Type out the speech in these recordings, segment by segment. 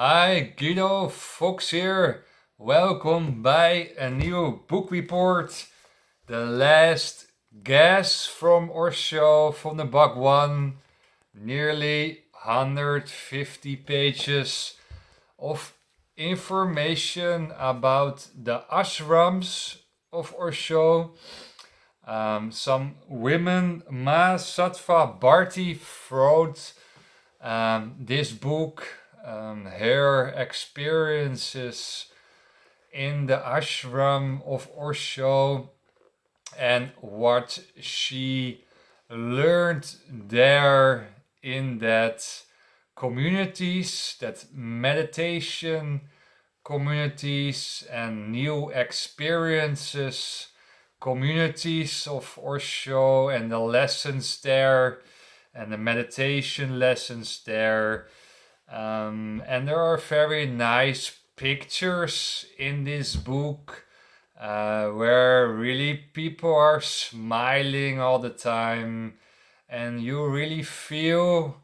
Hi, Guido Fox here. Welkom bij een nieuwe book report. The last guest from our show from the book one. Nearly 150 pages of information about the ashrams of our show. Some women, Ma Sattva Bharti wrote this book, her experiences in the ashram of Osho and what she learned there in that communities, that meditation communities and new experiences, communities of Osho and the lessons there and the meditation lessons there. And there are very nice pictures in this book where really people are smiling all the time, and you really feel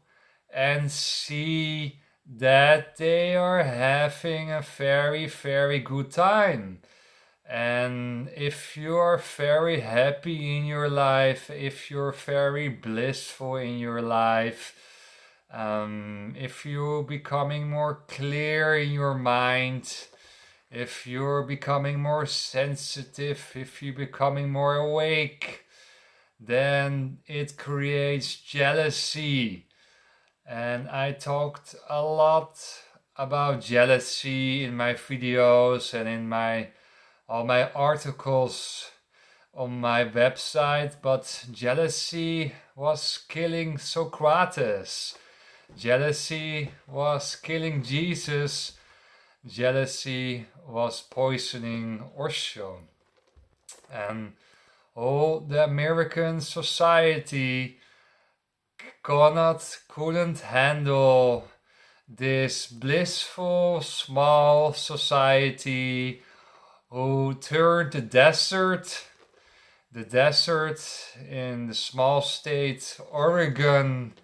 and see that they are having a very, very good time. And if you are very happy in your life, if you're very blissful in your life, if you're becoming more clear in your mind, if you're becoming more sensitive, if you're becoming more awake, then it creates jealousy. And I talked a lot about jealousy in my videos and in all my articles on my website, but jealousy was killing Socrates. Jealousy was killing Jesus. Jealousy was poisoning Osho. And all the American society couldn't handle this blissful small society who turned the desert in the small state Oregon,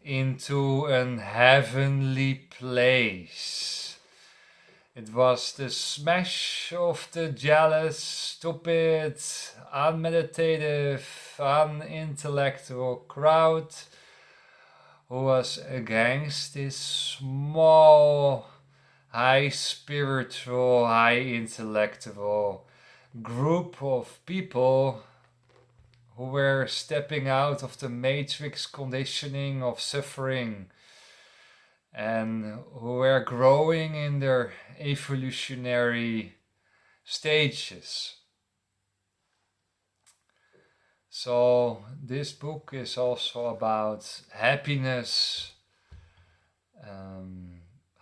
into an heavenly place. It was the smash of the jealous, stupid, unmeditative, unintellectual crowd who was against this small, high spiritual, high intellectual group of people who were stepping out of the matrix conditioning of suffering and who were growing in their evolutionary stages. So this book is also about happiness,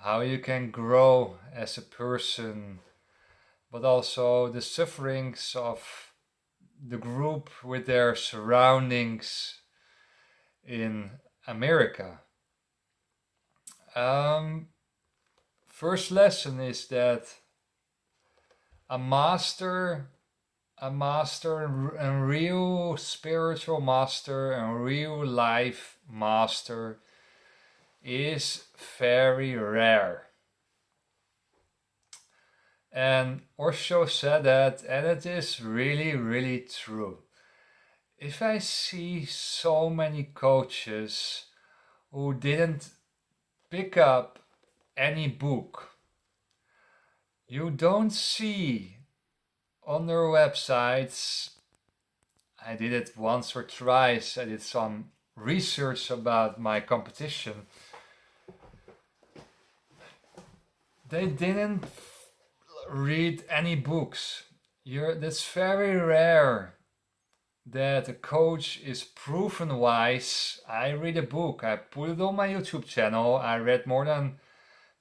how you can grow as a person, but also the sufferings of the group with their surroundings in America. First lesson is that a master, a real spiritual master, a real life master is very rare. And Osho said that, and it is really, really true. If I see so many coaches who didn't pick up any book, you don't see on their websites. I did it once or twice. I did some research about my competition. They didn't read any books. That's very rare that a coach is proven wise. I read a book, I put it on my YouTube channel. I read more than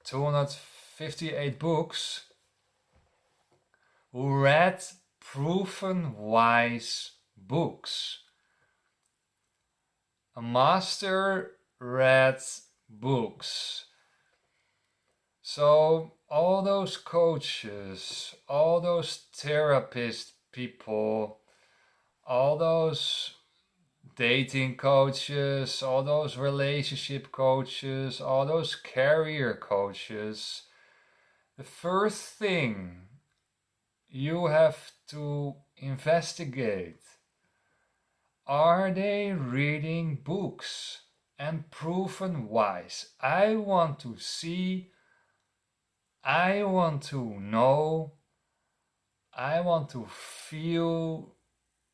258 books. Who read proven wise books. A master read books. So all those coaches, all those therapist people, all those dating coaches, all those relationship coaches, all those career coaches, the first thing you have to investigate, are they reading books and proven wise? I want to see, I want to know, I want to feel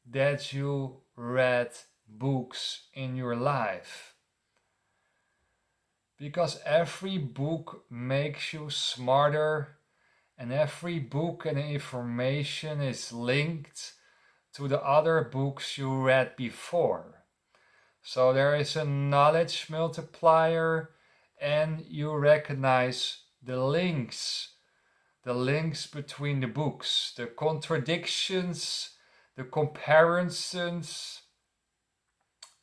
that you read books in your life. Because every book makes you smarter, and every book and information is linked to the other books you read before. So there is a knowledge multiplier, and you recognize the links between the books, the contradictions, the comparisons,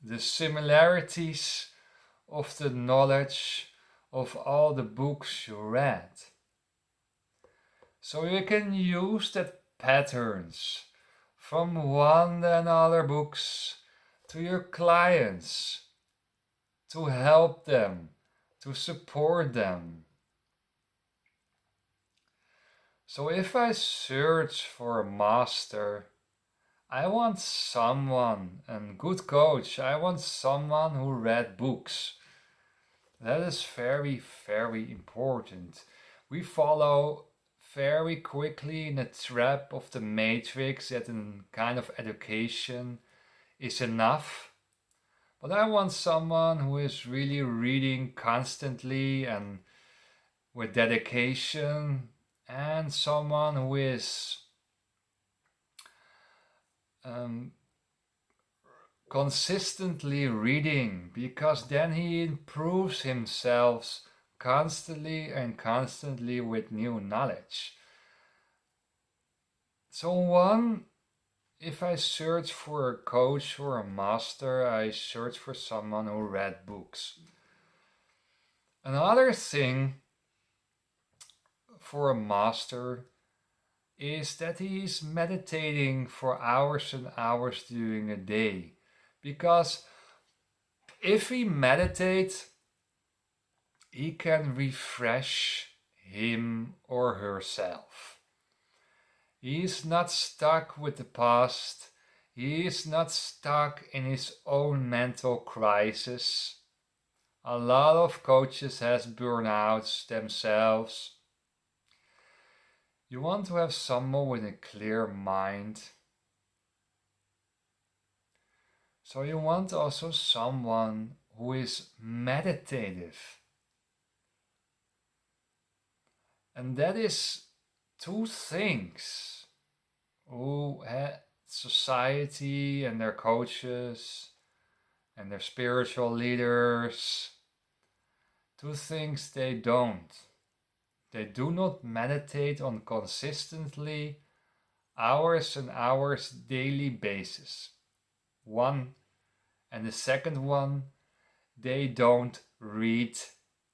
the similarities of the knowledge of all the books you read. So you can use that patterns from one and other books to your clients to help them, to support them. So if I search for a master, I want someone, a good coach, I want someone who read books. That is very, very important. We follow very quickly in the trap of the matrix that a kind of education is enough. But I want someone who is really reading constantly and with dedication, and someone who is consistently reading, because then he improves himself constantly with new knowledge. So if I search for a coach or a master, I search for someone who read books. Another thing for a master is that he is meditating for hours and hours during a day. Because if he meditates, he can refresh him or herself. He is not stuck with the past. He is not stuck in his own mental crisis. A lot of coaches has burnouts themselves. You want to have someone with a clear mind. So you want also someone who is meditative. And that is two things who society and their coaches and their spiritual leaders, two things they don't. They do not meditate on consistently hours and hours daily basis. One. And the second one, they don't read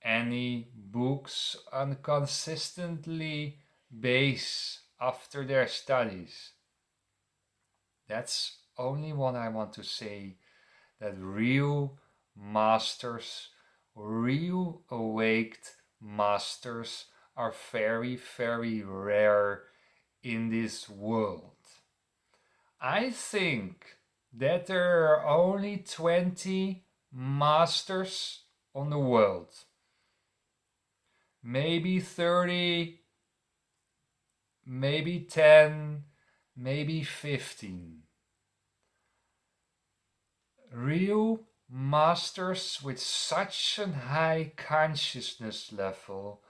any books on consistently base after their studies. That's only what I want to say, that real masters, real awaked masters are very, very rare in this world. I think that there are only 20 masters on the world. Maybe 30, maybe 10, maybe 15. Real masters with such a high consciousness level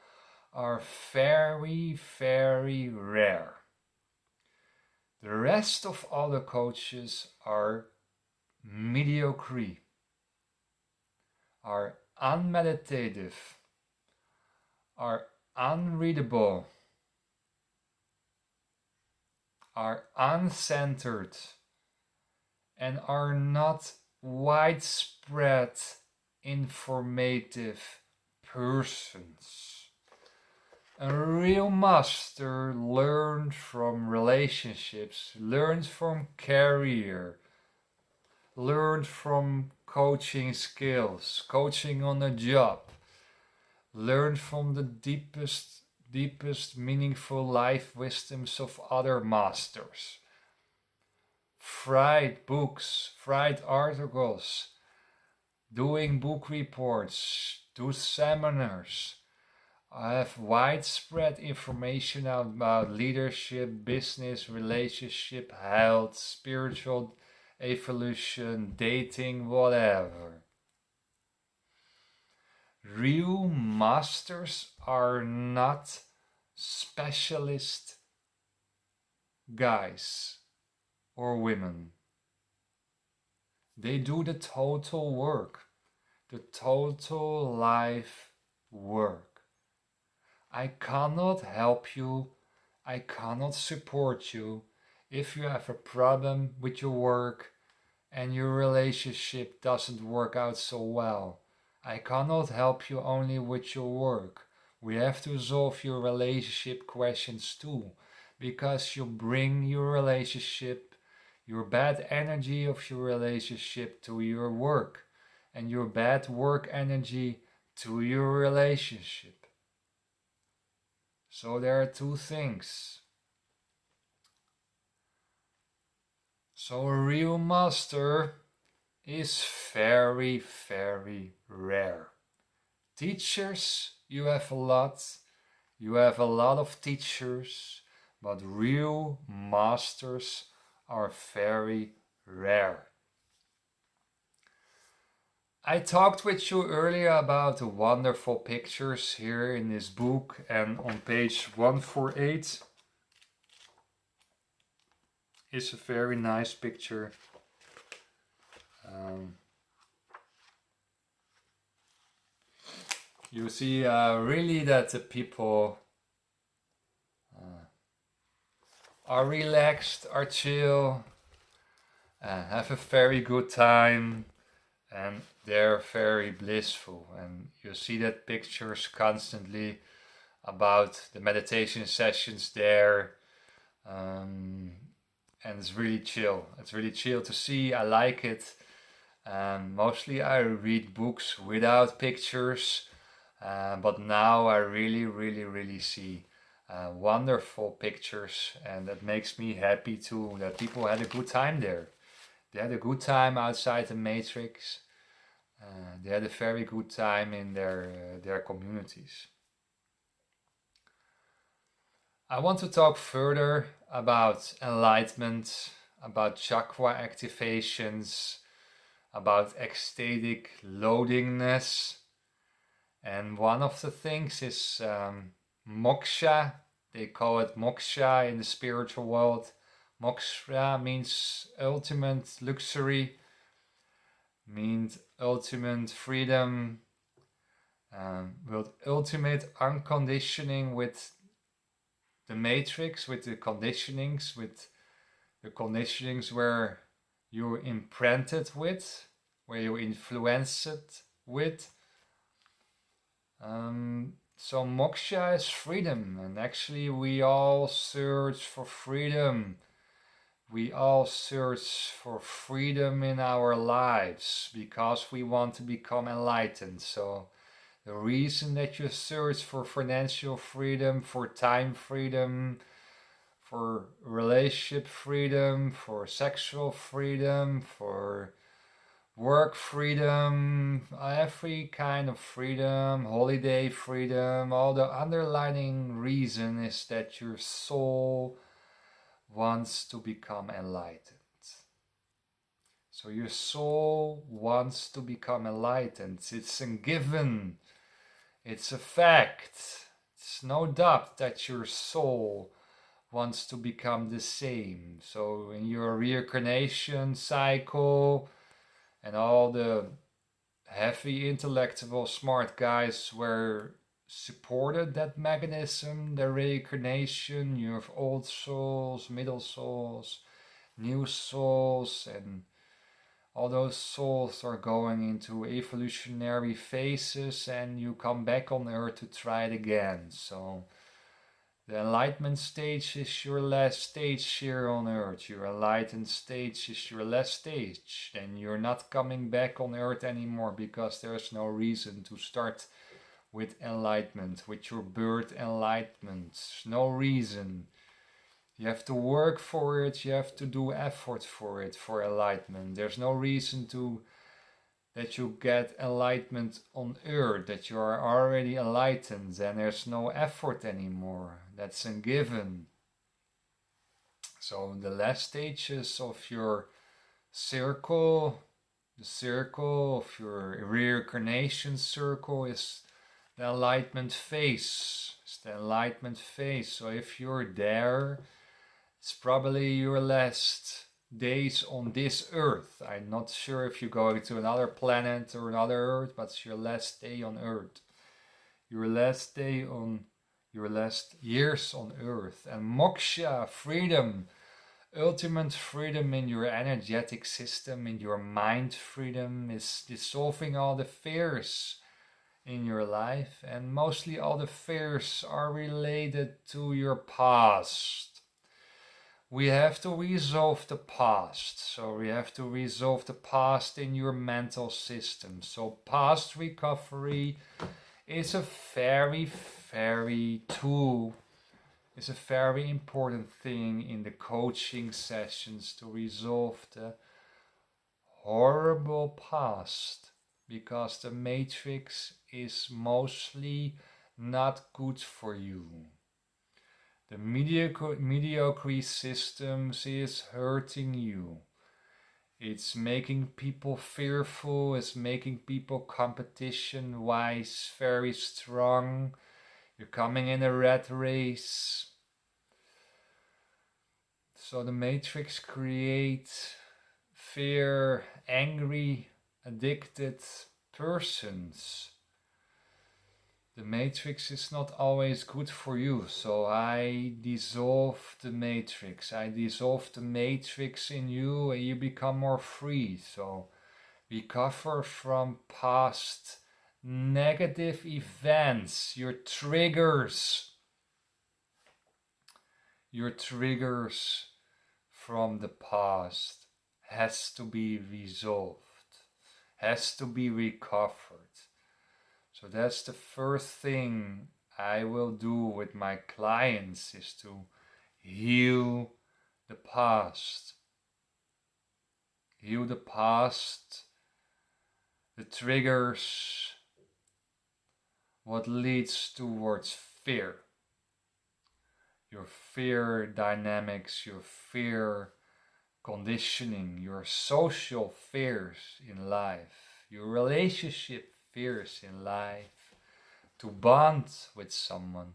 are very, very rare. The rest of all the coaches are mediocre, are unmeditative, are unreadable, are uncentered, and are not widespread informative persons. A real master learns from relationships, learns from career, learned from coaching skills, coaching on a job, learned from the deepest meaningful life wisdoms of other masters. Write books, write articles, doing book reports, do seminars. I have widespread information about leadership, business, relationship, health, spiritual evolution, dating, whatever. Real masters are not specialist guys or women. They do the total work, the total life work. I cannot help you, I cannot support you if you have a problem with your work and your relationship doesn't work out so well. I cannot help you only with your work. We have to solve your relationship questions too, because you bring your relationship, your bad energy of your relationship to your work, and your bad work energy to your relationship. So there are two things. So a real master is very, very rare. Teachers, you have a lot. You have a lot of teachers, but real masters are very rare. I talked with you earlier about the wonderful pictures here in this book, and on page 148 is a very nice picture. You see really that the people are relaxed, are chill, have a very good time, and they're very blissful. And you see that pictures constantly about the meditation sessions there. And it's really chill. It's really chill to see. I like it. Mostly I read books without pictures, but now I really see wonderful pictures, and that makes me happy too that people had a good time there. They had a good time outside the matrix. They had a very good time in their communities. I want to talk further about enlightenment, about chakra activations, about ecstatic loadingness. And one of the things is moksha. They call it moksha in the spiritual world. Moksha means ultimate luxury, means ultimate freedom, with ultimate unconditioning with the matrix, with the conditionings where you're imprinted with, where you're influenced with. So moksha is freedom, and actually we all search for freedom. We all search for freedom in our lives because we want to become enlightened. So the reason that you search for financial freedom, for time freedom, for relationship freedom, for sexual freedom, for work freedom, every kind of freedom, holiday freedom, all the underlying reason is that your soul wants to become enlightened. So your soul wants to become enlightened. It's a given. It's a fact. It's no doubt that your soul wants to become the same. So in your reincarnation cycle and all the heavy intellectual smart guys were supported that mechanism, the reincarnation. You have old souls, middle souls, new souls, and all those souls are going into evolutionary phases, and you come back on Earth to try it again. So The enlightenment stage is your last stage here on earth. Your enlightened stage is your last stage. Then you're not coming back on earth anymore, because there's no reason to start with enlightenment, with your birth enlightenment. No reason. You have to work for it, you have to do effort for it, for enlightenment. There's no reason that you get enlightenment on earth, that you are already enlightened, and there's no effort anymore. That's a given. So the last stages of your circle, the circle of your reincarnation circle, is the enlightenment phase. It's the enlightenment phase. So if you're there, it's probably your last days on this earth. I'm not sure if you're going to another planet or another earth, but it's your last day on earth. Your last day on your last years on earth. And moksha, freedom, ultimate freedom in your energetic system, in your mind freedom, is dissolving all the fears in your life. And mostly all the fears are related to your past. We have to resolve the past. So we have to resolve the past in your mental system. So past recovery is a very tool. It's a very important thing in the coaching sessions, to resolve the horrible past, because the matrix is mostly not good for you. The mediocre systems is hurting you. It's making people fearful, it's making people competition-wise very strong. You're coming in a rat race. So the matrix creates fear, angry, addicted persons. The matrix is not always good for you, so I dissolve the matrix. I dissolve the matrix in you and you become more free. So recover from past negative events, your triggers from the past has to be resolved, has to be recovered. So that's the first thing I will do with my clients, is to heal the past. Heal the past, the triggers, what leads towards fear. Your fear dynamics, your fear conditioning, your social fears in life, your relationship fears in life, to bond with someone.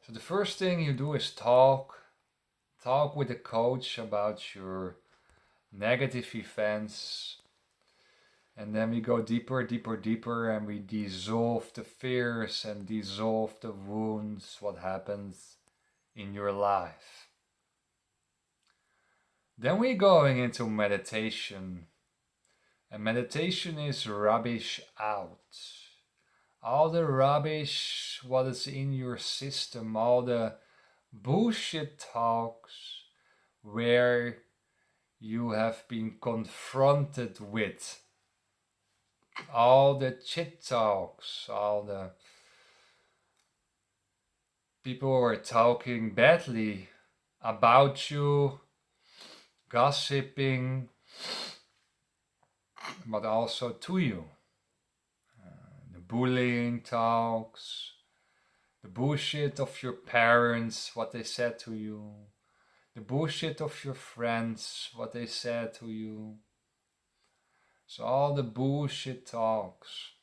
So the first thing you do is talk with the coach about your negative events, and then we go deeper, and we dissolve the fears and dissolve the wounds, what happens in your life. Then we're going into meditation, and meditation is rubbish out. All the rubbish, what is in your system, all the bullshit talks where you have been confronted with, all the chit talks, all the people who are talking badly about you, gossiping, but also to you. The bullying talks, the bullshit of your parents, what they said to you, the bullshit of your friends, what they said to you. So all the bullshit talks,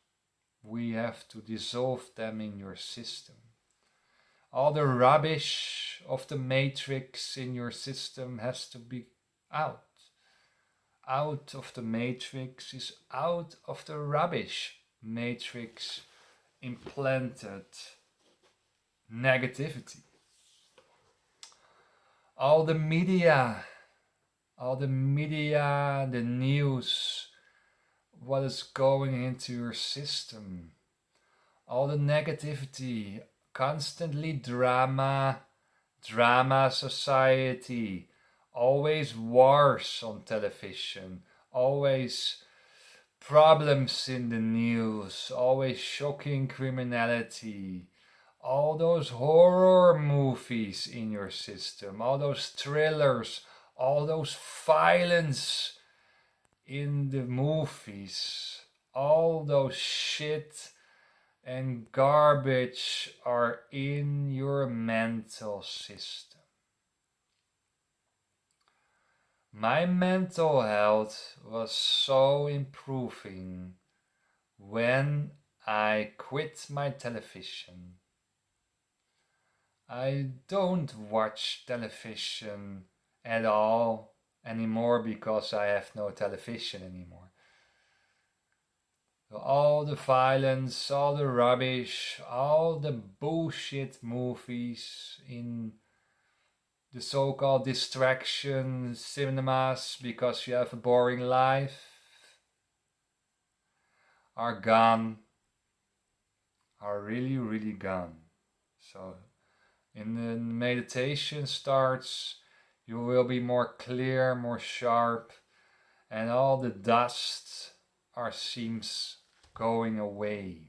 we have to dissolve them in your system. All the rubbish of the matrix in your system has to be out. Out of the matrix is out of the rubbish matrix implanted negativity. All the media, the news, what is going into your system. All the negativity, constantly drama society, always wars on television, always problems in the news, always shocking criminality, all those horror movies in your system, all those thrillers, all those violence in the movies, all those shit and garbage are in your mental system. My mental health was so improving when I quit my television. I don't watch television at all anymore because I have no television anymore. So all the violence, all the rubbish, all the bullshit movies in the so-called distraction cinemas because you have a boring life are gone, are really, really gone. So in the meditation starts, you will be more clear, more sharp, and all the dust seems going away.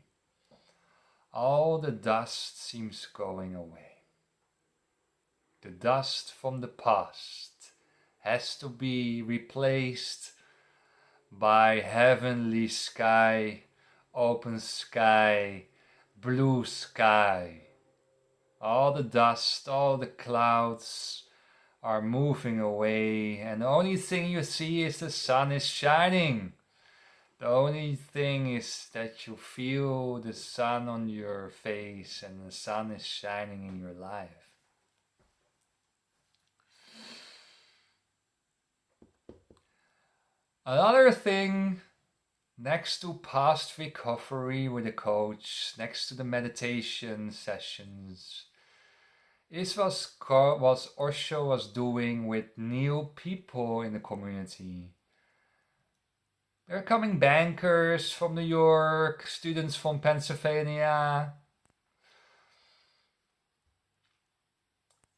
All the dust seems going away. The dust from the past has to be replaced by heavenly sky, open sky, blue sky. All the dust, all the clouds are moving away, and the only thing you see is the sun is shining. The only thing is that you feel the sun on your face and the sun is shining in your life. Another thing, next to past recovery with a coach, next to the meditation sessions, is what Osho was doing with new people in the community. There are coming bankers from New York, students from Pennsylvania.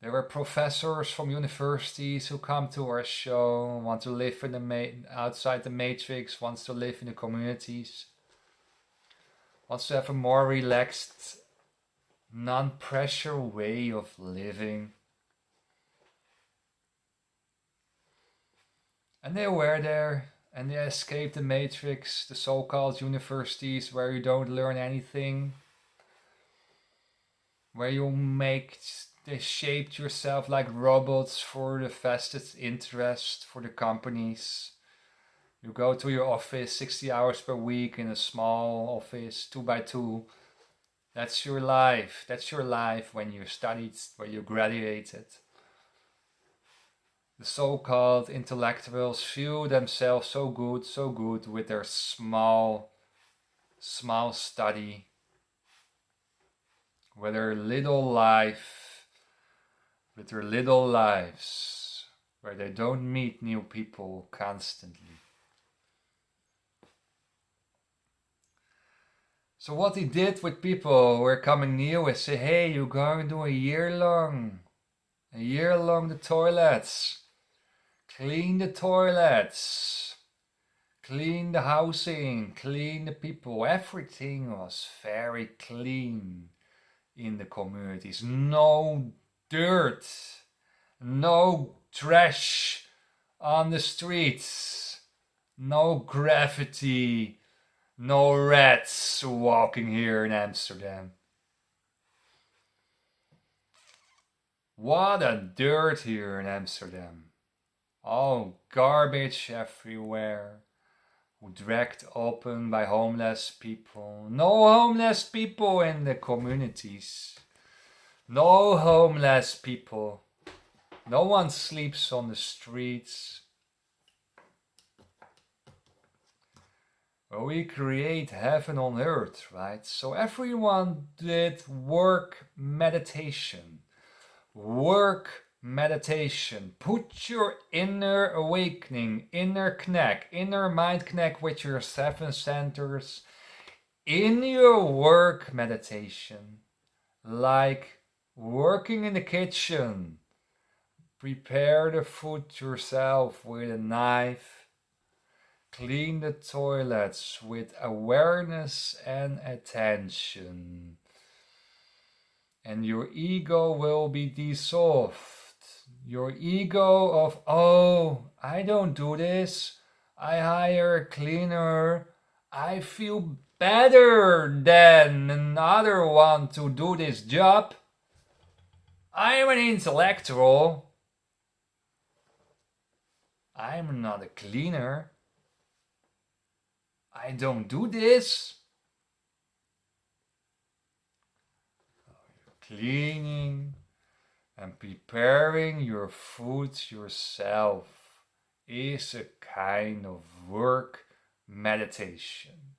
There were professors from universities who come to our show, want to live in outside the matrix, wants to live in the communities, wants to have a more relaxed, non-pressure way of living. And they were there, and they escaped the matrix, the so-called universities where you don't learn anything, where they shaped yourself like robots for the vested interest for the companies. You go to your office 60 hours per week in a small office, 2x2. That's your life. That's your life when you studied, when you graduated. The so-called intellectuals feel themselves so good with their small study, with their little life, with their little lives, where they don't meet new people constantly. So what he did with people who were coming new is say, hey, you're going to do a year long the toilets. Clean the toilets. Clean the housing. Clean the people. Everything was very clean in the communities. No dirt, no trash on the streets, no graffiti, no rats walking here in Amsterdam. What a dirt here in Amsterdam. All garbage everywhere, dragged open by homeless people. No homeless people in the communities. No homeless people. No one sleeps on the streets. Well, we create heaven on earth, right? So everyone did work meditation, work meditation. Put your inner awakening, inner mind connect with your 7 centers in your work meditation. Like working in the kitchen. Prepare the food yourself with a knife. Clean the toilets with awareness and attention. And your ego will be dissolved. Your ego of, oh, I don't do this. I hire a cleaner. I feel better than another one to do this job. I am an intellectual. I'm not a cleaner. I don't do this. Cleaning and preparing your food yourself is a kind of work meditation.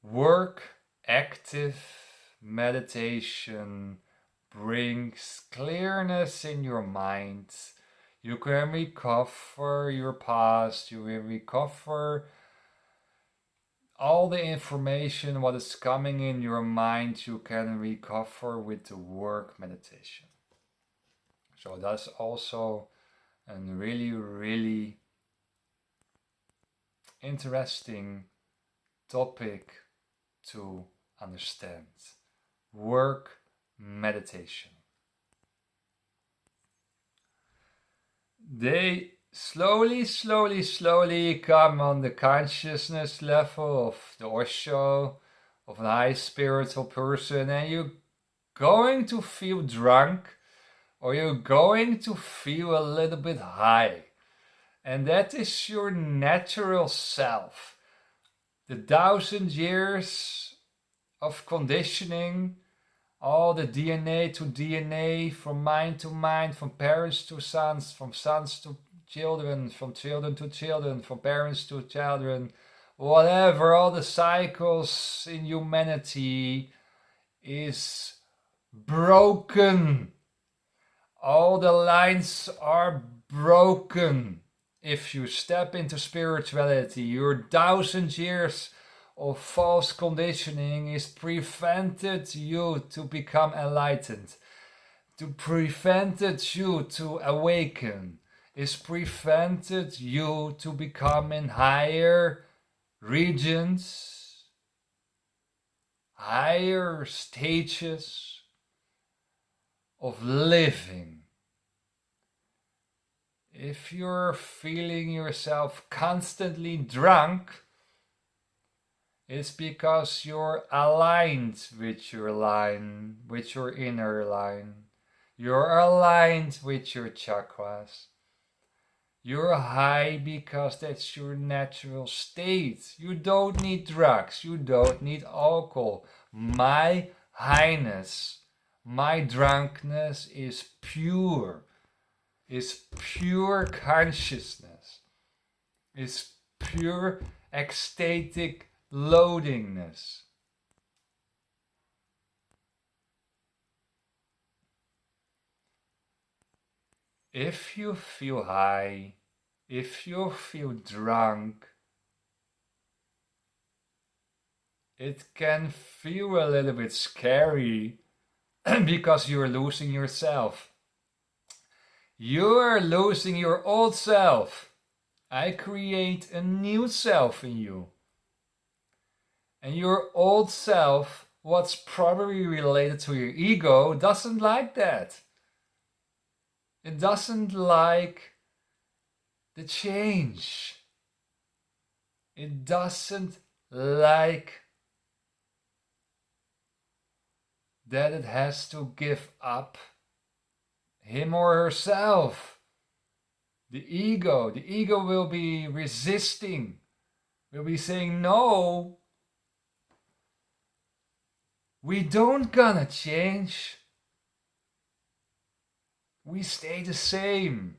Work active meditation brings clearness in your mind. You can recover your past, you will recover all the information what is coming in your mind, you can recover with the work meditation. So that's also a really, really interesting topic to understand. Work meditation. They slowly come on the consciousness level of the Osho, of an high spiritual person, and you're going to feel drunk or you're going to feel a little bit high. And that is your natural self. The 1,000 years of conditioning, all the DNA to DNA, from mind to mind, from parents to sons, from sons to children, from children to children, from parents to children, whatever, all the cycles in humanity is broken. All the lines are broken. If you step into spirituality, your 1,000 years of false conditioning is prevented you to become enlightened, to prevented you to awaken, is prevented you to become in higher regions, higher stages of living. If you're feeling yourself constantly drunk, it's because you're aligned with your line, with your inner line. You're aligned with your chakras. You're high because that's your natural state. You don't need drugs. You don't need alcohol. My highness, my drunkenness is pure consciousness, is pure ecstatic loadingness. If you feel high, if you feel drunk, it can feel a little bit scary because you're losing yourself. You're losing your old self. I create a new self in you. And your old self, what's probably related to your ego, doesn't like that. It doesn't like the change. It doesn't like that it has to give up him or herself. The ego will be resisting, will be saying, no, we don't gonna change. We stay the same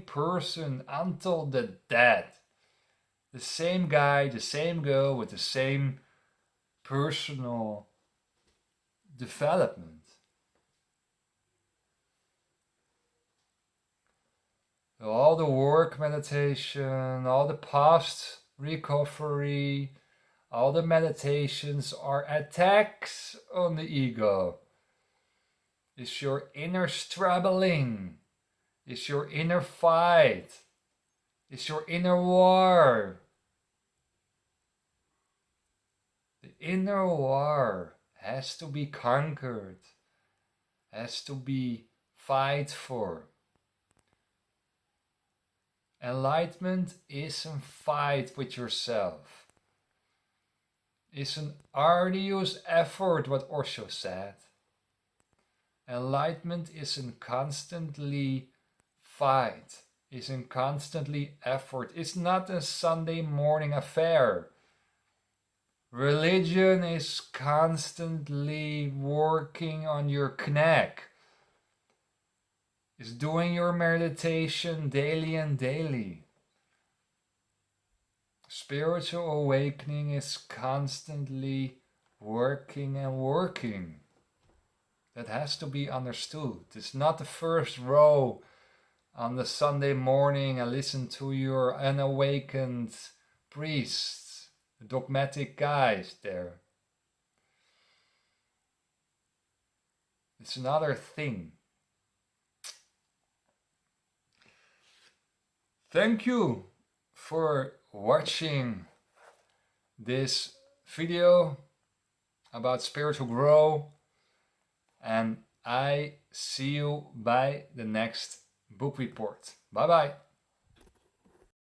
person until the death. The same guy, the same girl with the same personal development. all the work meditation, all the past recovery, all the meditations are attacks on the ego. It's your inner struggling. It's your inner fight. It's your inner war. The inner war has to be conquered, has to be fight for. Enlightenment is a fight with yourself. It's an arduous effort, what Osho said. Enlightenment is a constantly fight, is a constantly effort. It's not a Sunday morning affair. Religion is constantly working on your neck. It's doing your meditation daily and daily. Spiritual awakening is constantly working and working. That has to be understood. It's not the first row on the Sunday morning and listen to your unawakened priests, the dogmatic guys there. It's another thing. Thank you for watching this video about spiritual growth, and I see you by the next book report. Bye bye.